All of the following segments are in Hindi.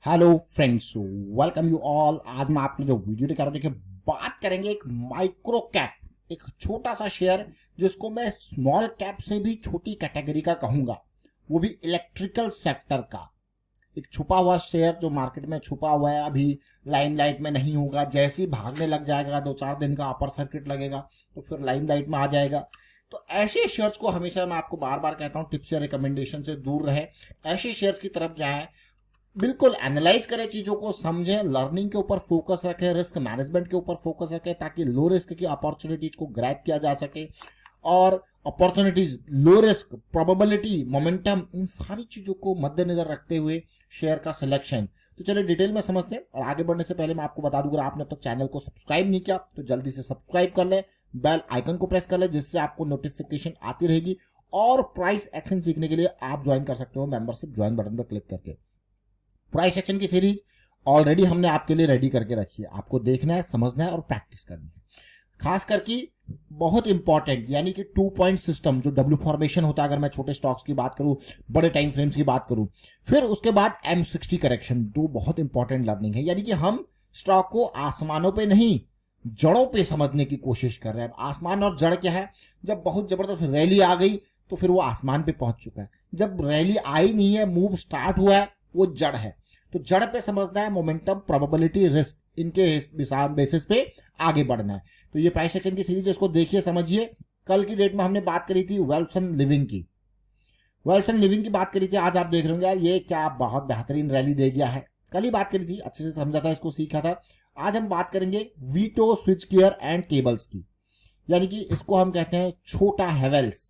Hello friends, welcome you all. आज मैं आपको जो वीडियो दिखा रहा हूँ, देखिए बात करेंगे एक माइक्रो कैप, एक छोटा सा शेयर जिसको मैं स्मॉल कैप से भी छोटी कैटेगरी का कहूंगा, वो भी इलेक्ट्रिकल सेक्टर का। एक छुपा हुआ शेयर जो मार्केट में छुपा हुआ है, अभी लाइमलाइट में नहीं होगा। जैसे ही भागने लग जाएगा, 2-4 दिन का अपर सर्किट लगेगा तो फिर लाइमलाइट में आ जाएगा। तो ऐसे शेयर्स को हमेशा मैं आपको बार बार कहता हूँ, टिप्स या रिकमेंडेशन से दूर रहे, ऐसे शेयर्स की तरफ जाएं। बिल्कुल एनालाइज करें, चीजों को समझें, लर्निंग के ऊपर फोकस रखें, रिस्क मैनेजमेंट के ऊपर फोकस रखें, ताकि लो रिस्क की अपॉर्चुनिटीज को ग्रैब किया जा सके। और opportunities, low risk, probability, momentum, इन सारी चीजों को मद्देनजर रखते हुए शेयर का सिलेक्शन। तो चलिए डिटेल में समझते हैं। और आगे बढ़ने से पहले मैं आपको बता दूं, अगर आपने अब तक चैनल को सब्सक्राइब नहीं किया तो जल्दी से सब्सक्राइब कर ले, बेल आइकन को प्रेस कर ले, जिससे आपको नोटिफिकेशन आती रहेगी। और प्राइस एक्शन सीखने के लिए आप ज्वाइन कर सकते हो मेंबरशिप ज्वाइन बटन पर क्लिक करके। प्राइस एक्शन की सीरीज ऑलरेडी हमने आपके लिए रेडी करके रखी है, आपको देखना है, समझना है और प्रैक्टिस करनी है। खास करके बहुत इंपॉर्टेंट, यानी कि 2 पॉइंट सिस्टम जो डब्ल्यू फॉर्मेशन होता है, अगर मैं छोटे स्टॉक्स की बात करूं, बड़े टाइम फ्रेम्स की बात करूं, फिर उसके बाद M60 करेक्शन, 2 बहुत इंपॉर्टेंट लर्निंग है। यानी कि हम स्टॉक को आसमानों पे नहीं, जड़ों पे समझने की कोशिश कर रहे हैं। आसमान और जड़ क्या है? जब बहुत जबरदस्त रैली आ गई तो फिर वो आसमान पे पहुंच चुका है। जब रैली आई नहीं है, मूव स्टार्ट हुआ है, वो जड़ है। तो जड़ पे समझना है, मोमेंटम, प्रोबेबिलिटी, रिस्क, इनके बेसिस पे आगे बढ़ना है। तो ये प्राइस एक्शन की सीरीज, इसको देखिए, समझिए। कल की डेट में हमने बात करी थी वेल्सन लिविंग की, वेल्सन लिविंग की बात करी थी। आज आप देख रहे होंगे यार ये क्या बहुत बेहतरीन रैली दे गया है। कल ही बात करी थी, अच्छे से समझा था, इसको सीखा था। आज हम बात करेंगे veto switch gear and cables की, यानी कि इसको हम कहते हैं छोटा हेवेल्स।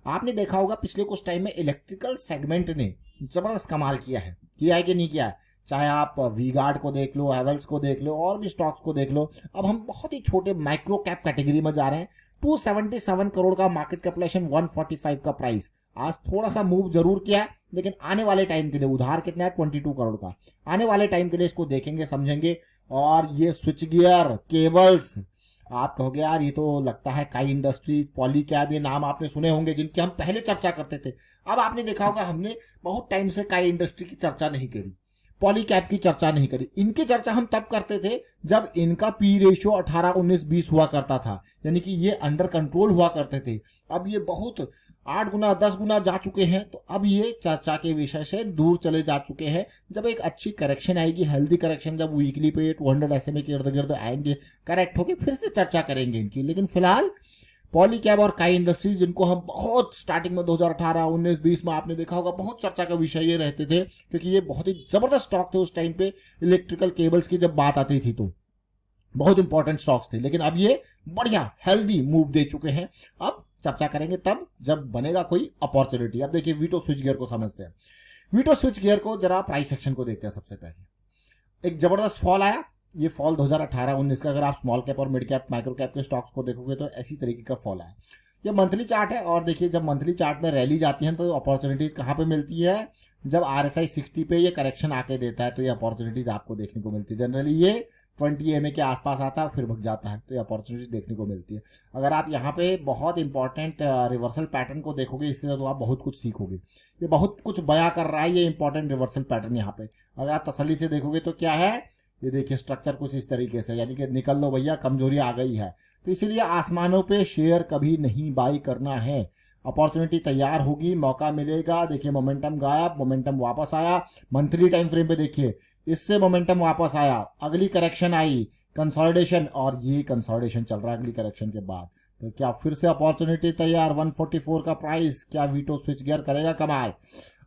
आपने देखा होगा पिछले कुछ टाइम में इलेक्ट्रिकल सेगमेंट ने जबरदस्त कमाल किया है कि नहीं किया है। चाहे आप वी गार्ड को देख लो, हेवेल्स को देख लो, और भी स्टॉक्स को देख लो। अब हम बहुत ही छोटे माइक्रो कैप कैटेगरी में जा रहे हैं। 277 करोड़ का मार्केट कैपिटलाइजेशन, 145 का प्राइस। आज थोड़ा सा मूव जरूर किया है, लेकिन आने वाले टाइम के लिए उधार कितना है? 22 करोड़ का। आने वाले टाइम के लिए इसको देखेंगे, समझेंगे। और ये स्विच गियर, केबल्स, आप कहोगे यार ये तो लगता है काई इंडस्ट्रीज, पॉलीकैब, ये नाम आपने सुने होंगे, जिनकी हम पहले चर्चा करते थे। अब आपने देखा होगा हमने बहुत टाइम से काई इंडस्ट्री की चर्चा नहीं करी, पॉलीकैब की चर्चा नहीं करी। इनकी चर्चा हम तब करते थे जब इनका पी रेशियो 18, 19, 20 हुआ करता था, यानी कि ये अंडर कंट्रोल हुआ करते थे। अब ये बहुत 8 गुना 10 गुना जा चुके हैं। तो अब ये चर्चा के विषय से दूर चले जा चुके हैं। जब एक अच्छी करेक्शन आएगी, हेल्दी करेक्शन, जब वीकली पे 200 SMA के इर्द गिर्द आएंगे, करेक्ट होके फिर से चर्चा करेंगे इनकी। लेकिन फिलहाल पॉलीकैब और काई इंडस्ट्रीज, जिनको हम बहुत स्टार्टिंग में 2018, 19, 20 में आपने देखा होगा, बहुत चर्चा का विषय ये रहते थे, क्योंकि ये बहुत ही जबरदस्त स्टॉक थे उस टाइम पे। इलेक्ट्रिकल केबल्स की जब बात आती थी तो बहुत इंपॉर्टेंट स्टॉक्स थे। लेकिन अब ये बढ़िया हेल्दी मूव दे चुके हैं। अब चर्चा करेंगे तब जब बनेगा कोई अपॉर्चुनिटी। अब देखिए वीटो स्विच गियर को समझते हैं। वीटो स्विच गियर को जरा प्राइस सेक्शन को देखते हैं। सबसे पहले एक जबरदस्त फॉल आया, ये फॉल 2018-19 का। अगर आप स्मॉल कैप और मिड कैप, माइक्रो कैप के स्टॉक्स को देखोगे तो ऐसी तरीके का फॉल आया। ये मंथली चार्ट है, और देखिए जब मंथली चार्ट में रैली जाती है तो अपॉर्चुनिटीज कहाँ पे मिलती है? जब RSI 60 पे ये करेक्शन आके देता है तो ये अपॉर्चुनिटीज आपको देखने को मिलती है। जनरली ये 20 MA के आसपास आता है, फिर भग जाता है, तो ये अपॉर्चुनिटी देखने को मिलती है। अगर आप यहाँ पे बहुत इंपॉर्टेंट रिवर्सल पैटर्न को देखोगे, इससे तो आप बहुत कुछ सीखोगे। ये बहुत कुछ बयां कर रहा है, ये इंपॉर्टेंट रिवर्सल पैटर्न। यहाँ पे अगर आप तसल्ली से देखोगे तो क्या है, ये देखिए स्ट्रक्चर कुछ इस तरीके से, यानी कि निकल लो भैया, कमजोरी आ गई है। तो इसीलिए आसमानों पे शेयर कभी नहीं बाई करना है। अपॉर्चुनिटी तैयार होगी, मौका मिलेगा। देखिए मोमेंटम गायब, मोमेंटम वापस आया। मंथली टाइम फ्रेम पे देखिए, इससे मोमेंटम वापस आया, अगली करेक्शन आई, कंसोलिडेशन, और ये कंसोलिडेशन चल रहा है अगली करेक्शन के बाद। तो क्या फिर से अपॉर्चुनिटी तैयार? 144 का प्राइस, क्या वीटो स्विच गियर करेगा कमाल?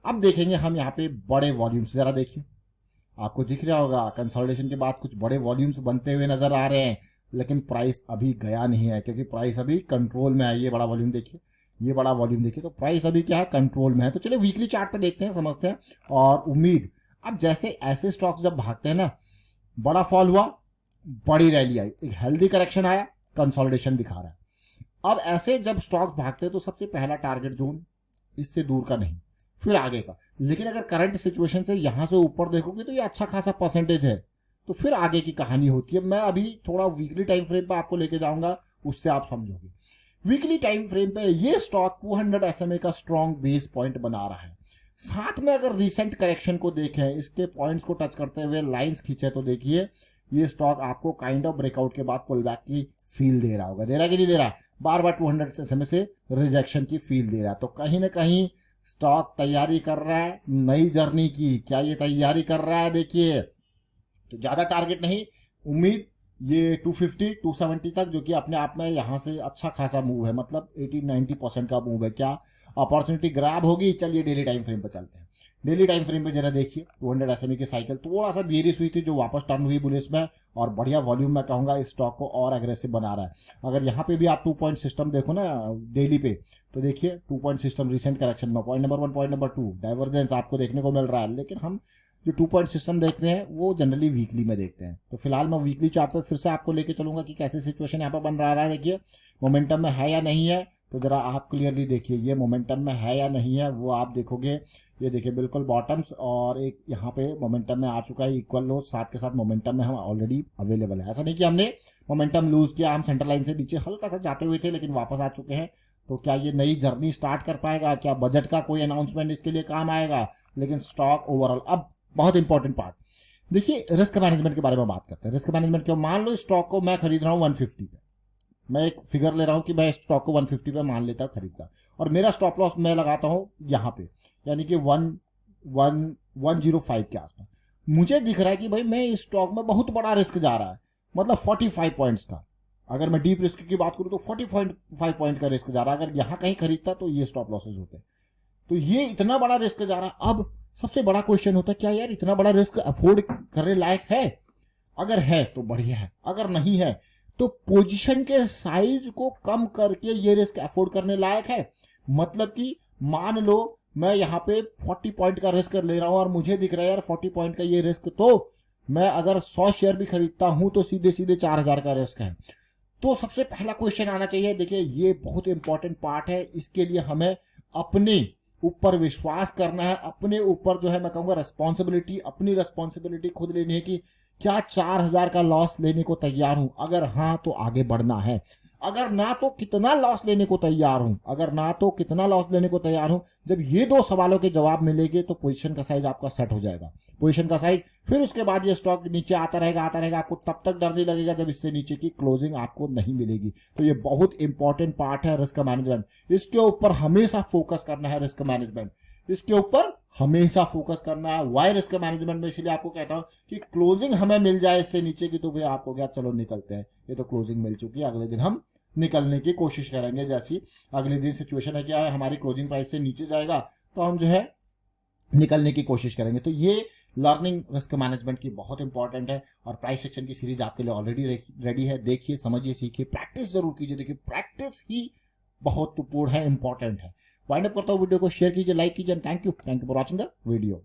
अब देखेंगे हम यहाँ पे बड़े वॉल्यूम्स, जरा देखिए, आपको दिख रहा होगा कंसोलिडेशन के बाद कुछ बड़े वॉल्यूम्स बनते हुए नजर आ रहे हैं। लेकिन प्राइस अभी गया नहीं है, क्योंकि प्राइस अभी कंट्रोल में है। ये बड़ा वॉल्यूम देखिए, ये बड़ा वॉल्यूम देखिए, तो प्राइस अभी क्या है? कंट्रोल में है। तो चलिए वीकली चार्ट पे देखते हैं, समझते हैं और उम्मीद। अब जैसे ऐसे स्टॉक्स जब भागते हैं ना, बड़ा फॉल हुआ, बड़ी रैली आई, एक हेल्दी करेक्शन आया, कंसोलिडेशन दिखा रहा है। अब ऐसे जब स्टॉक्स भागते हैं तो सबसे पहला टारगेट जोन इससे दूर का नहीं, फिर आगे का। लेकिन अगर करंट सिचुएशन से यहां से ऊपर देखोगे तो ये अच्छा खासा परसेंटेज है, तो फिर आगे की कहानी होती है। मैं अभी थोड़ा वीकली टाइम फ्रेम पे आपको लेके जाऊंगा, उससे आप समझोगे। वीकली टाइम फ्रेम पे ये स्टॉक 200 SMA का स्ट्रॉन्ग बेस पॉइंट बना रहा है। साथ में अगर रिसेंट करेक्शन को देखें, इसके पॉइंट्स को टच करते हुए लाइंस खींचे, तो देखिए ये स्टॉक आपको काइंड ऑफ ब्रेकआउट के बाद पुल बैक की फील दे रहा होगा। दे रहा है कि नहीं दे रहा? बार बार 200 SMA से रिजेक्शन की फील दे रहा है। तो कहीं ना कहीं स्टॉक तैयारी कर रहा है नई जर्नी की। क्या ये तैयारी कर रहा है? देखिए, तो ज्यादा टारगेट नहीं, उम्मीद ये 250 270 तक, जो कि अपने आप में यहाँ से अच्छा खासा मूव है, मतलब 80-90% का मूव है। क्या अपॉर्चुनिटी ग्रैब होगी? चलिए डेली टाइम फ्रेम पे चलते हैं। डेली टाइम फ्रेम पे जरा देखिए, 200 SMA की साइकिल थोड़ा सा बेरिश हुई थी, जो वापस टर्न हुई बुलिश में, और बढ़िया वॉल्यूम में कहूंगा इस स्टॉक को और एग्रेसिव बना रहा है। अगर यहाँ पे भी आप 2 पॉइंट सिस्टम देखो ना डेली पे, तो देखिए 2 पॉइंट सिस्टम रिसेंट करेक्शन में point number 1 point number 2 divergence आपको देखने को मिल रहा है। लेकिन हम जो 2 पॉइंट सिस्टम देखते हैं वो जनरली वीकली में देखते हैं। तो फिलहाल मैं वीकली चार्ट पे फिर से आपको लेके चलूंगा कि कैसी सिचुएशन यहाँ पर बन रहा है। देखिए मोमेंटम में है या नहीं है, तो जरा आप क्लियरली देखिए ये मोमेंटम में है या नहीं है, वो आप देखोगे। ये देखिए बिल्कुल बॉटम्स, और एक यहाँ पे मोमेंटम में आ चुका है इक्वल लो, साथ के साथ मोमेंटम में हम ऑलरेडी अवेलेबल है। ऐसा नहीं कि हमने मोमेंटम लूज किया, हम सेंटर लाइन से नीचे हल्का सा जाते हुए थे लेकिन वापस आ चुके हैं। तो क्या ये नई जर्नी स्टार्ट कर पाएगा? क्या बजट का कोई अनाउंसमेंट इसके लिए काम आएगा? लेकिन स्टॉक ओवरऑल, अब बहुत इंपॉर्टेंट पार्ट देखिए, रिस्क मैनेजमेंट के बारे में बात करते हैं। रिस्क मैनेजमेंट क्यों? मान लो स्टॉक को मैं खरीद रहा हूँ 150 पे, मैं एक फिगर ले रहा हूं कि मैं स्टॉक को 150 पे मान लेता हूं खरीदता, और मेरा स्टॉप लॉस मैं लगाता हूं यहां पे, यानी कि 105 के आसपास। मुझे दिख रहा है कि भाई मैं इस स्टॉक में बहुत बड़ा रिस्क जा रहा है, मतलब 45 पॉइंट्स का। अगर मैं डीप रिस्क की बात करूं तो 45 पॉइंट का रिस्क जा रहा है। अगर यहां कहीं खरीदता तो ये स्टॉप लॉसेज होते। तो ये इतना बड़ा रिस्क जा रहा है। अब सबसे बड़ा क्वेश्चन होता है, क्या यार इतना बड़ा रिस्क अफोर्ड करने लायक है? अगर है तो बढ़िया है, अगर नहीं है तो पोजीशन के साइज को कम करके ये रिस्क अफोर्ड करने लायक है। मतलब कि मान लो मैं यहाँ पे 40 पॉइंट का रिस्क ले रहा हूं और मुझे दिख रहा है यार 40 पॉइंट का ये रिस्क, तो मैं अगर 100 शेयर भी खरीदता हूं तो सीधे सीधे 4000 का रिस्क है। तो सबसे पहला क्वेश्चन आना चाहिए, देखिए ये बहुत इंपॉर्टेंट पार्ट है। इसके लिए हमें अपने ऊपर विश्वास करना है, अपने ऊपर जो है मैं कहूंगा रिस्पॉन्सिबिलिटी, अपनी रिस्पॉन्सिबिलिटी खुद लेनी है कि क्या 4000 का लॉस लेने को तैयार हूं? अगर हाँ तो आगे बढ़ना है, अगर ना तो कितना लॉस लेने को तैयार हूं, अगर ना तो कितना लॉस लेने को तैयार हूं। जब ये दो सवालों के जवाब मिलेंगे तो पोजीशन का साइज आपका सेट हो जाएगा, पोजीशन का साइज। फिर उसके बाद ये स्टॉक नीचे आता रहेगा, आपको तब तक डर नहीं लगेगा जब इससे नीचे की क्लोजिंग आपको नहीं मिलेगी। तो ये बहुत इंपॉर्टेंट पार्ट है रिस्क मैनेजमेंट। इसके ऊपर हमेशा फोकस करना है, रिस्क मैनेजमेंट इसके ऊपर हमेशा फोकस करना है। वाई रिस्क मैनेजमेंट में इसलिए आपको कहता हूं कि क्लोजिंग हमें मिल जाए इससे नीचे की, तो भाई आपको क्या, चलो निकलते हैं, ये तो क्लोजिंग मिल चुकी है, अगले दिन हम निकलने की कोशिश करेंगे। जैसी अगले दिन सिचुएशन है क्या है, हमारी क्लोजिंग प्राइस से नीचे जाएगा तो हम जो है निकलने की कोशिश करेंगे। तो ये लर्निंग रिस्क मैनेजमेंट की बहुत इंपॉर्टेंट है, और प्राइस सेक्शन की सीरीज आपके लिए ऑलरेडी रेडी है। देखिए, समझिए, सीखिए, प्रैक्टिस जरूर कीजिए। देखिए प्रैक्टिस ही बहुत पूर्ण है, इंपॉर्टेंट है। वाइंड अप करता हूँ वीडियो को, शेयर कीजिए, लाइक कीजिए, and thank you for watching the video.